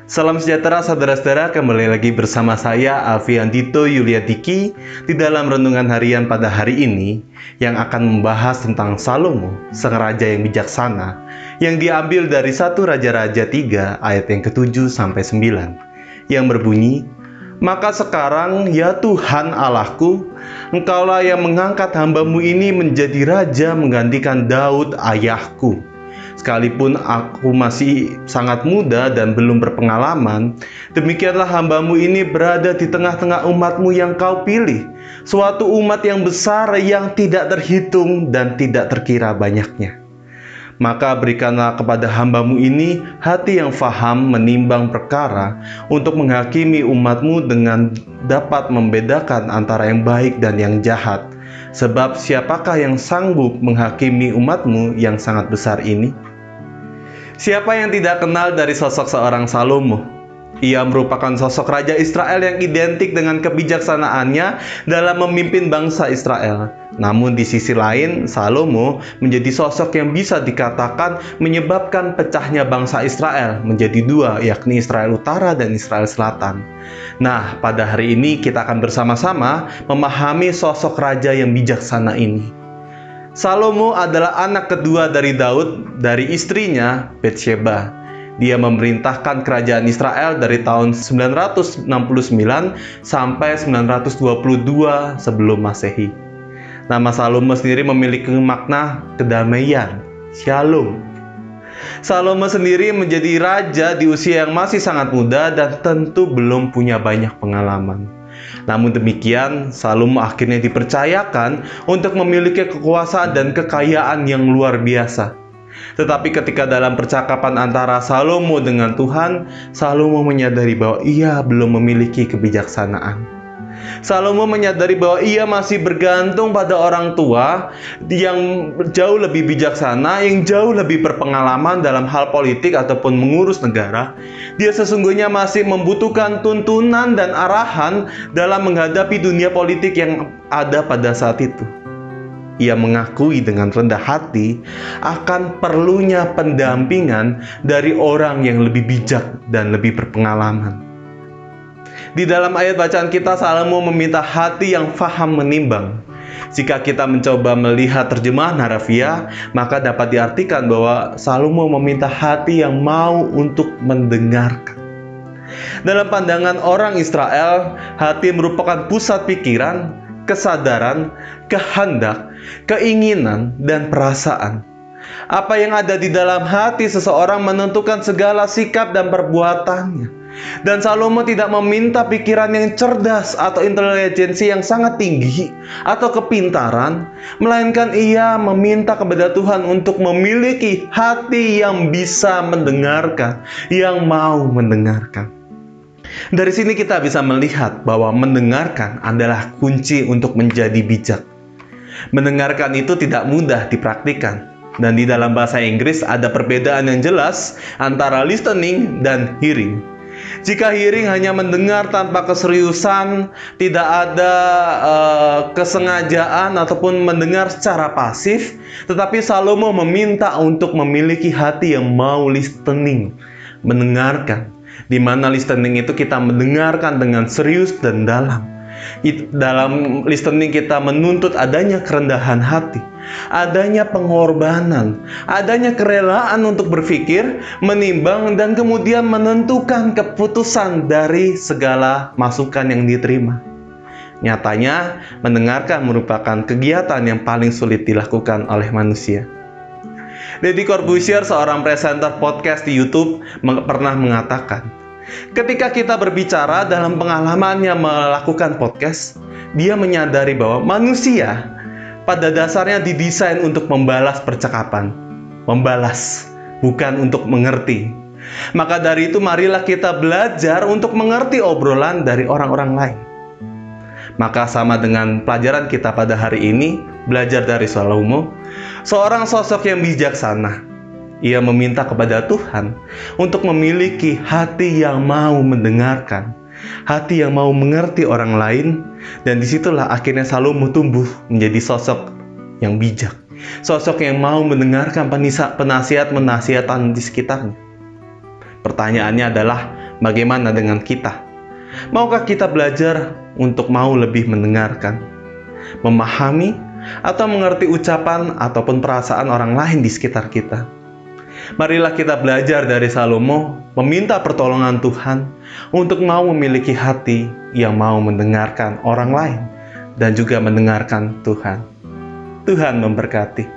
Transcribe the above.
Salam sejahtera saudara-saudara, kembali lagi bersama saya Alfian Dito Yuliadiki di dalam renungan harian pada hari ini yang akan membahas tentang Salomo, sang raja yang bijaksana, yang diambil dari 1 Raja-Raja 3 ayat yang ke-7 sampai 9 yang berbunyi, "Maka sekarang ya Tuhan Allahku, Engkaulah yang mengangkat hamba-Mu ini menjadi raja menggantikan Daud ayahku. Sekalipun aku masih sangat muda dan belum berpengalaman, demikianlah hamba-Mu ini berada di tengah-tengah umat-Mu yang Kau pilih, suatu umat yang besar yang tidak terhitung dan tidak terkira banyaknya. Maka berikanlah kepada hamba-Mu ini hati yang faham menimbang perkara untuk menghakimi umat-Mu dengan dapat membedakan antara yang baik dan yang jahat. Sebab siapakah yang sanggup menghakimi umat-Mu yang sangat besar ini?" Siapa yang tidak kenal dari sosok seorang Salomo? Ia merupakan sosok raja Israel yang identik dengan kebijaksanaannya dalam memimpin bangsa Israel. Namun di sisi lain, Salomo menjadi sosok yang bisa dikatakan menyebabkan pecahnya bangsa Israel menjadi dua, yakni Israel Utara dan Israel Selatan. Nah, pada hari ini kita akan bersama-sama memahami sosok raja yang bijaksana ini. Salomo adalah anak kedua dari Daud, dari istrinya Batsheba. Dia memerintahkan kerajaan Israel dari tahun 969 sampai 922 sebelum Masehi. Nama Salomo sendiri memiliki makna kedamaian, Shalom. Salomo sendiri menjadi raja di usia yang masih sangat muda dan tentu belum punya banyak pengalaman. Namun demikian, Salomo akhirnya dipercayakan untuk memiliki kekuasaan dan kekayaan yang luar biasa. Tetapi ketika dalam percakapan antara Salomo dengan Tuhan, Salomo menyadari bahwa ia belum memiliki kebijaksanaan. Salomo menyadari bahwa ia masih bergantung pada orang tua yang jauh lebih bijaksana, yang jauh lebih berpengalaman dalam hal politik ataupun mengurus negara. Dia sesungguhnya masih membutuhkan tuntunan dan arahan dalam menghadapi dunia politik yang ada pada saat itu. Ia mengakui dengan rendah hati akan perlunya pendampingan dari orang yang lebih bijak dan lebih berpengalaman. Di dalam ayat bacaan kita, Salomo meminta hati yang faham menimbang. Jika kita mencoba melihat terjemahan harafiah, maka dapat diartikan bahwa Salomo meminta hati yang mau untuk mendengarkan. Dalam pandangan orang Israel, hati merupakan pusat pikiran, kesadaran, kehendak, keinginan, dan perasaan. Apa yang ada di dalam hati seseorang menentukan segala sikap dan perbuatannya. Dan Salomo tidak meminta pikiran yang cerdas atau intelijensi yang sangat tinggi atau kepintaran, melainkan ia meminta kepada Tuhan untuk memiliki hati yang bisa mendengarkan, yang mau mendengarkan. Dari sini kita bisa melihat bahwa mendengarkan adalah kunci untuk menjadi bijak. Mendengarkan itu tidak mudah dipraktikkan. Dan di dalam bahasa Inggris ada perbedaan yang jelas antara listening dan hearing. Jika hearing hanya mendengar tanpa keseriusan, tidak ada kesengajaan ataupun mendengar secara pasif, tetapi Salomo meminta untuk memiliki hati yang mau listening, mendengarkan. Di mana listening itu kita mendengarkan dengan serius dan dalam. Dalam listening kita menuntut adanya kerendahan hati, adanya pengorbanan, adanya kerelaan untuk berpikir, menimbang, dan kemudian menentukan keputusan dari segala masukan yang diterima. Nyatanya, mendengarkan merupakan kegiatan yang paling sulit dilakukan oleh manusia. Deddy Corbuzier, seorang presenter podcast di YouTube, pernah mengatakan, ketika kita berbicara dalam pengalamannya melakukan podcast, dia menyadari bahwa manusia pada dasarnya didesain untuk membalas percakapan. Membalas, bukan untuk mengerti. Maka dari itu marilah kita belajar untuk mengerti obrolan dari orang-orang lain. Maka sama dengan pelajaran kita pada hari ini, belajar dari Salomo, seorang sosok yang bijaksana. Ia meminta kepada Tuhan untuk memiliki hati yang mau mendengarkan, hati yang mau mengerti orang lain, dan disitulah akhirnya Salomo tumbuh menjadi sosok yang bijak, sosok yang mau mendengarkan penasihat-penasihatan di sekitarnya. Pertanyaannya adalah, Bagaimana dengan kita? Maukah kita belajar untuk mau lebih mendengarkan, memahami, atau mengerti ucapan ataupun perasaan orang lain di sekitar kita? Marilah kita belajar dari Salomo, meminta pertolongan Tuhan untuk mau memiliki hati yang mau mendengarkan orang lain dan juga mendengarkan Tuhan. Tuhan memberkati.